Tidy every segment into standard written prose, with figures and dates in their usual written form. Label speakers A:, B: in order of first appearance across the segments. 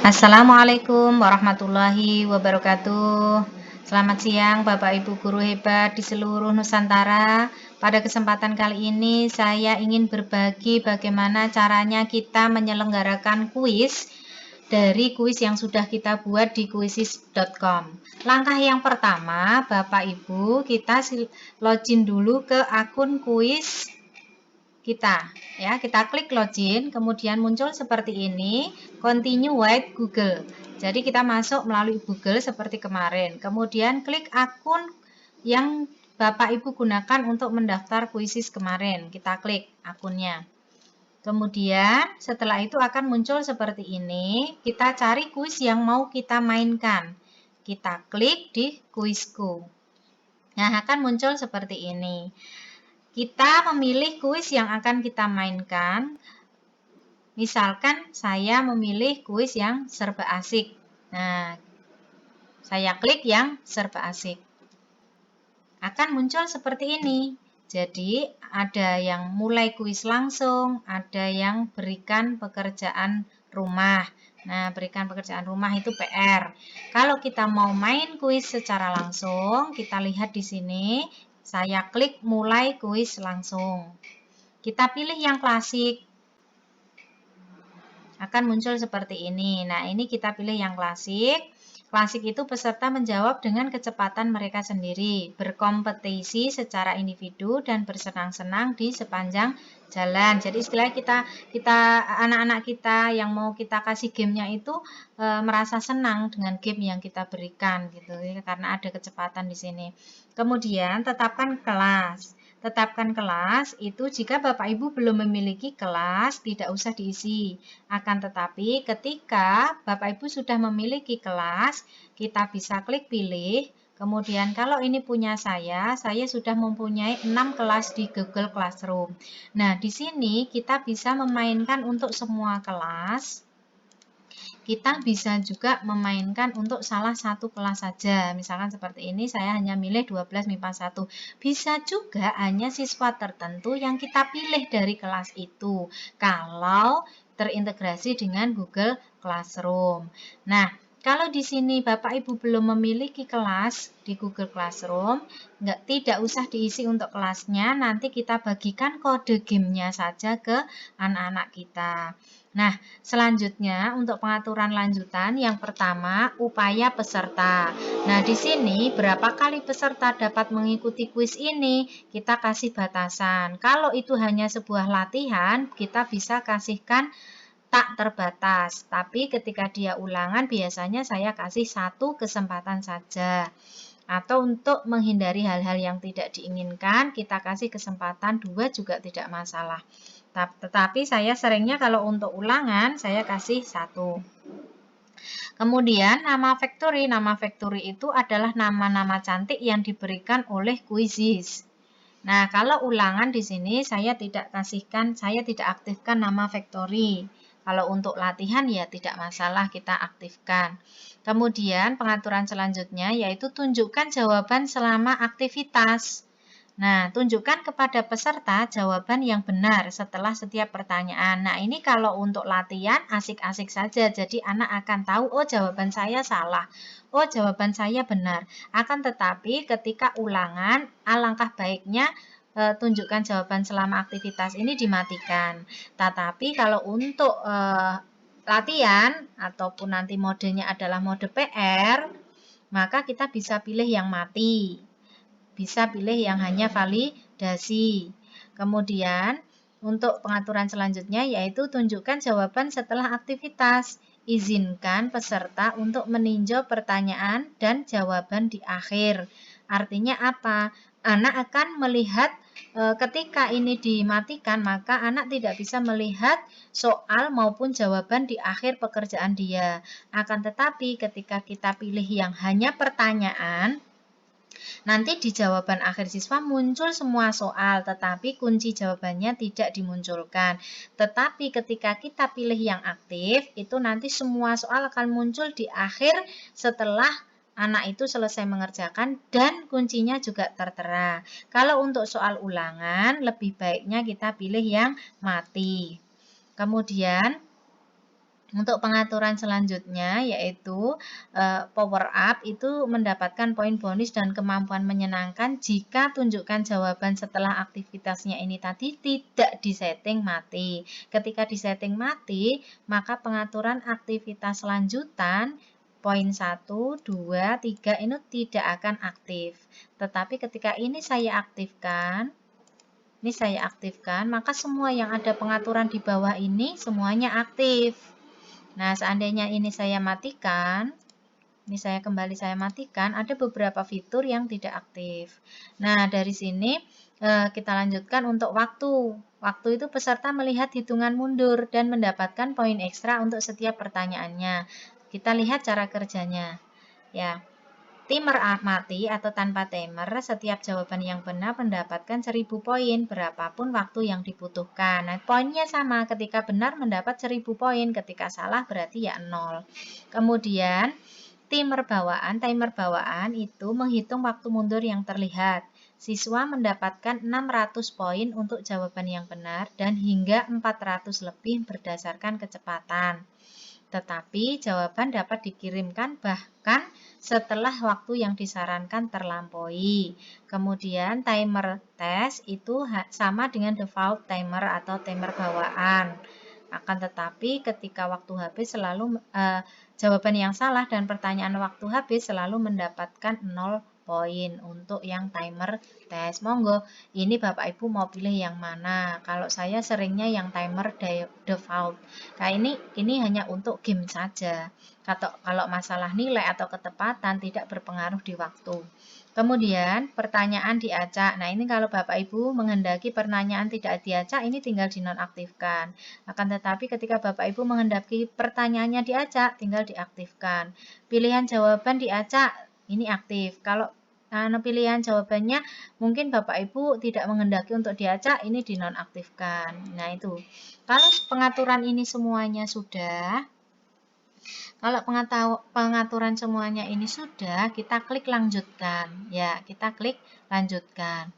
A: Assalamualaikum warahmatullahi wabarakatuh. Selamat siang Bapak Ibu guru hebat di seluruh Nusantara. Pada kesempatan kali ini saya ingin berbagi bagaimana caranya kita menyelenggarakan kuis dari kuis yang sudah kita buat di quizzes.com. Langkah yang pertama, Bapak Ibu, kita login dulu ke akun kuis kita ya, kita klik login, kemudian muncul seperti ini, continue with Google. Jadi kita masuk melalui Google seperti kemarin, kemudian klik akun yang Bapak Ibu gunakan untuk mendaftar kuisis kemarin, kita klik akunnya. Kemudian setelah itu akan muncul seperti ini, kita cari kuis yang mau kita mainkan, kita klik di kuisku. Nah, akan muncul seperti ini. Kita memilih kuis yang akan kita mainkan. Misalkan saya memilih kuis yang serba asik. Nah, saya klik yang serba asik. Akan muncul seperti ini. Jadi, ada yang mulai kuis langsung, ada yang berikan pekerjaan rumah. Nah, berikan pekerjaan rumah itu PR. Kalau kita mau main kuis secara langsung, kita lihat di sini. Saya klik mulai kuis langsung. Kita pilih yang klasik. Akan muncul seperti ini. Nah, ini kita pilih yang klasik. Klasik itu peserta menjawab dengan kecepatan mereka sendiri, berkompetisi secara individu dan bersenang-senang di sepanjang jalan. Jadi istilahnya kita anak-anak kita yang mau kita kasih gamenya itu merasa senang dengan game yang kita berikan gitu ya, karena ada kecepatan di sini. Kemudian tetapkan kelas. Tetapkan kelas itu jika Bapak Ibu belum memiliki kelas tidak usah diisi. Akan tetapi ketika Bapak Ibu sudah memiliki kelas, kita bisa klik pilih. Kemudian kalau ini punya saya sudah mempunyai 6 kelas di Google Classroom. Nah, di sini kita bisa memainkan untuk semua kelas. Kita bisa juga memainkan untuk salah satu kelas saja. Misalkan seperti ini, saya hanya milih 12 MIPA 1. Bisa juga hanya siswa tertentu yang kita pilih dari kelas itu. Kalau terintegrasi dengan Google Classroom. Nah, kalau di sini Bapak Ibu belum memiliki kelas di Google Classroom, tidak usah diisi untuk kelasnya, nanti kita bagikan kode gamenya saja ke anak-anak kita. Nah, selanjutnya untuk pengaturan lanjutan yang pertama upaya peserta. Nah, di sini berapa kali peserta dapat mengikuti kuis ini? Kita kasih batasan. Kalau itu hanya sebuah latihan, kita bisa kasihkan tak terbatas. Tapi ketika dia ulangan biasanya saya kasih 1 kesempatan saja. Atau untuk menghindari hal-hal yang tidak diinginkan, kita kasih kesempatan 2 juga tidak masalah. Tetapi saya seringnya kalau untuk ulangan, saya kasih 1. Kemudian nama factory. Nama factory itu adalah nama-nama cantik yang diberikan oleh quizzes. Nah, kalau ulangan di sini saya tidak aktifkan nama factory. Kalau untuk latihan ya tidak masalah kita aktifkan. Kemudian pengaturan selanjutnya yaitu tunjukkan jawaban selama aktivitas. Nah, tunjukkan kepada peserta jawaban yang benar setelah setiap pertanyaan. Nah, ini kalau untuk latihan asik-asik saja. Jadi anak akan tahu, oh jawaban saya salah. Oh jawaban saya benar. Akan tetapi ketika ulangan, alangkah baiknya tunjukkan jawaban selama aktivitas ini dimatikan. Tetapi kalau untuk latihan ataupun nanti modenya adalah mode PR, maka kita bisa pilih yang mati. Bisa pilih yang hanya validasi. Kemudian untuk pengaturan selanjutnya yaitu tunjukkan jawaban setelah aktivitas. Izinkan peserta untuk meninjau pertanyaan dan jawaban di akhir. Artinya apa? Anak akan melihat ketika ini dimatikan, maka anak tidak bisa melihat soal maupun jawaban di akhir pekerjaan dia. Akan tetapi ketika kita pilih yang hanya pertanyaan, nanti di jawaban akhir siswa muncul semua soal, tetapi kunci jawabannya tidak dimunculkan. Tetapi ketika kita pilih yang aktif, itu nanti semua soal akan muncul di akhir setelah anak itu selesai mengerjakan dan kuncinya juga tertera. Kalau untuk soal ulangan, lebih baiknya kita pilih yang mati. Kemudian Untuk pengaturan selanjutnya yaitu power up itu mendapatkan poin bonus dan kemampuan menyenangkan jika tunjukkan jawaban setelah aktivitasnya ini tadi tidak disetting mati. Ketika disetting mati, maka pengaturan aktivitas lanjutan poin 1, 2, 3 ini tidak akan aktif. Tetapi ketika ini saya aktifkan, maka semua yang ada pengaturan di bawah ini semuanya aktif. Nah, seandainya ini saya matikan, saya matikan, ada beberapa fitur yang tidak aktif. Nah, dari sini kita lanjutkan untuk waktu. Waktu itu peserta melihat hitungan mundur dan mendapatkan poin ekstra untuk setiap pertanyaannya. Kita lihat cara kerjanya. Ya. Timer mati atau tanpa timer, setiap jawaban yang benar mendapatkan 1000 poin, berapapun waktu yang dibutuhkan. Nah, poinnya sama, ketika benar mendapat 1000 poin, ketika salah berarti ya 0. Kemudian, timer bawaan itu menghitung waktu mundur yang terlihat. Siswa mendapatkan 600 poin untuk jawaban yang benar dan hingga 400 lebih berdasarkan kecepatan. Tetapi jawaban dapat dikirimkan bahkan setelah waktu yang disarankan terlampaui. Kemudian timer test itu sama dengan default timer atau timer bawaan. Akan tetapi ketika waktu habis selalu jawaban yang salah dan pertanyaan waktu habis selalu mendapatkan 0 poin untuk yang timer test. Monggo, ini Bapak Ibu mau pilih yang mana? Kalau saya seringnya yang timer default. Nah, ini hanya untuk game saja. Kalau masalah nilai atau ketepatan tidak berpengaruh di waktu. Kemudian pertanyaan diacak. Nah, ini kalau Bapak Ibu menghendaki pertanyaan tidak diacak, ini tinggal dinonaktifkan. Akan tetapi ketika Bapak Ibu menghendaki pertanyaannya diacak, tinggal diaktifkan. Pilihan jawaban diacak, ini aktif. Kalau pilihan jawabannya mungkin Bapak Ibu tidak menghendaki untuk diacak, ini dinonaktifkan. Nah, itu. Kalau pengaturan ini semuanya sudah, pengaturan semuanya ini sudah, kita klik lanjutkan. Ya, kita klik lanjutkan.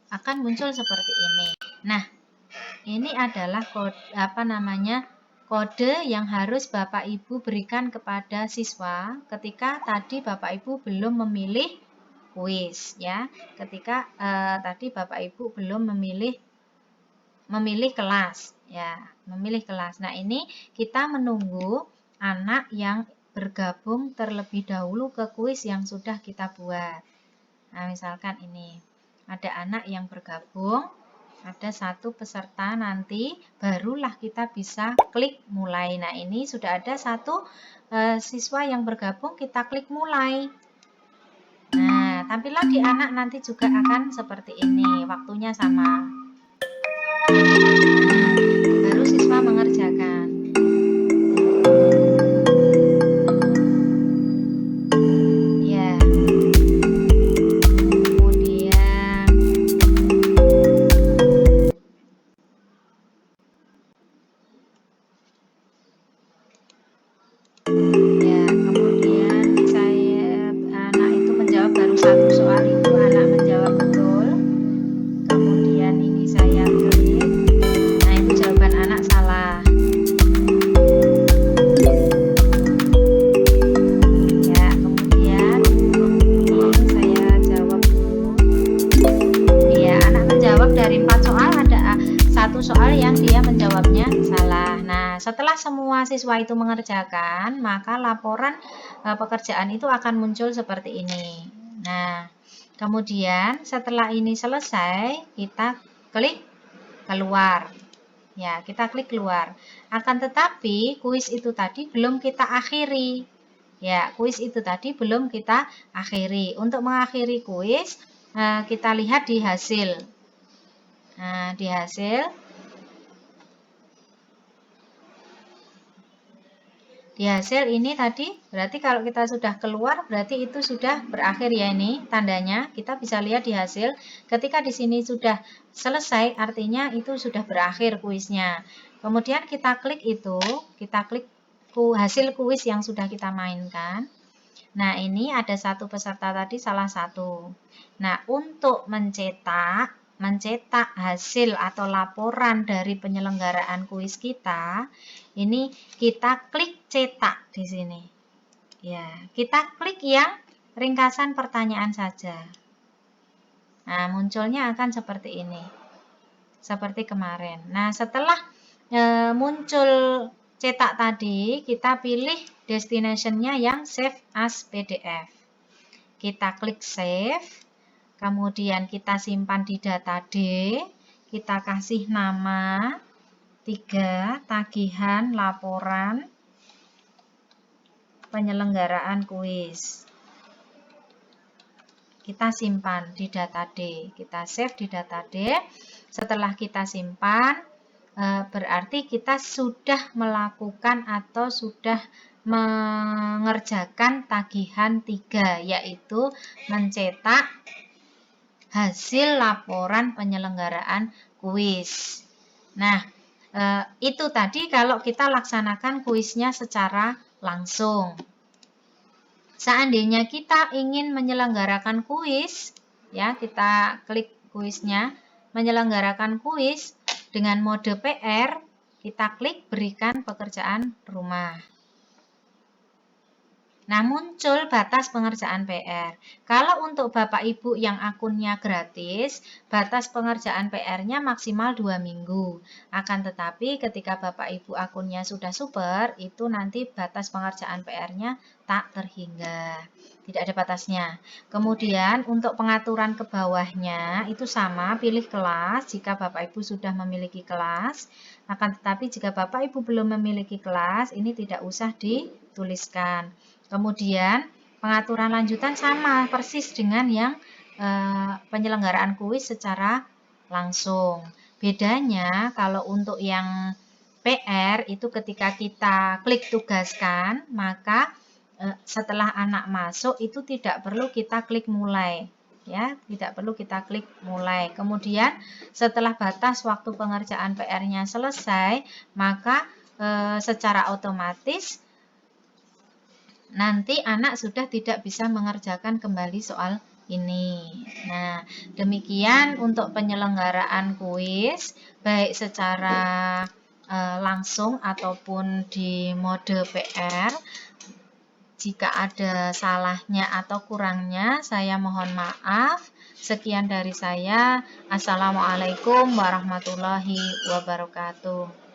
A: Akan muncul seperti ini. Nah, ini adalah kode yang harus Bapak Ibu berikan kepada siswa ketika tadi Bapak Ibu belum memilih kuis, ya. Ketika tadi Bapak Ibu belum memilih kelas, ya, memilih kelas. Nah, ini kita menunggu anak yang bergabung terlebih dahulu ke kuis yang sudah kita buat. Nah, misalkan ini ada anak yang bergabung, ada satu peserta, nanti barulah kita bisa klik mulai. Nah, ini sudah ada satu siswa yang bergabung, kita klik mulai. Nah, tampilan di anak nanti juga akan seperti ini, waktunya sama. Baru siswa mengerjakan. Ya. Kemudian anak itu menjawab baru satu soal, itu anak menjawab betul. Kemudian ini saya klik. Nah, itu jawaban anak salah. Ya, kemudian ini saya jawab dulu. Iya, anak menjawab dari 4 soal ada satu soal yang dia menjawabnya salah. Nah, setelah semua siswa itu mengerjakan, maka laporan pekerjaan itu akan muncul seperti ini. Nah, kemudian setelah ini selesai, kita klik keluar. Ya, kita klik keluar. Akan tetapi, kuis itu tadi belum kita akhiri. Ya, kuis itu tadi belum kita akhiri. Untuk mengakhiri kuis, kita lihat di hasil. Nah, di hasil, ini tadi berarti kalau kita sudah keluar berarti itu sudah berakhir ya, ini tandanya. Kita bisa lihat di hasil. Ketika di sini sudah selesai artinya itu sudah berakhir kuisnya. Kemudian kita klik itu, kita klik hasil kuis yang sudah kita mainkan. Nah, ini ada satu peserta tadi salah satu. Nah, untuk mencetak mencetak hasil atau laporan dari penyelenggaraan kuis kita, ini kita klik cetak di sini. Ya, kita klik yang ringkasan pertanyaan saja. Nah, munculnya akan seperti ini. Seperti kemarin. Nah, setelah muncul cetak tadi, kita pilih destination-nya yang save as PDF. Kita klik save, kemudian kita simpan di data D, kita kasih nama 3, tagihan laporan penyelenggaraan kuis. Kita simpan di data D, kita save di data D. Setelah kita simpan, berarti kita sudah melakukan atau sudah mengerjakan tagihan 3, yaitu mencetak hasil laporan penyelenggaraan kuis. Nah, itu tadi kalau kita laksanakan kuisnya secara langsung. Seandainya kita ingin menyelenggarakan kuis, ya kita klik kuisnya, menyelenggarakan kuis dengan mode PR, kita klik berikan pekerjaan rumah. Nah, muncul batas pengerjaan PR. Kalau untuk Bapak Ibu yang akunnya gratis, batas pengerjaan PR-nya maksimal 2 minggu. Akan tetapi ketika Bapak Ibu akunnya sudah super, itu nanti batas pengerjaan PR-nya tak terhingga. Tidak ada batasnya. Kemudian untuk pengaturan ke bawahnya itu sama, pilih kelas jika Bapak Ibu sudah memiliki kelas. Akan tetapi jika Bapak Ibu belum memiliki kelas, ini tidak usah dituliskan. Kemudian pengaturan lanjutan sama persis dengan yang penyelenggaraan kuis secara langsung. Bedanya kalau untuk yang PR itu ketika kita klik tugaskan, maka setelah anak masuk itu tidak perlu kita klik mulai. Ya, tidak perlu kita klik mulai. Kemudian setelah batas waktu pengerjaan PR-nya selesai, maka secara otomatis nanti anak sudah tidak bisa mengerjakan kembali soal ini. Nah, demikian untuk penyelenggaraan kuis, baik secara langsung ataupun di mode PR. Jika ada salahnya atau kurangnya, saya mohon maaf. Sekian dari saya. Assalamualaikum warahmatullahi wabarakatuh.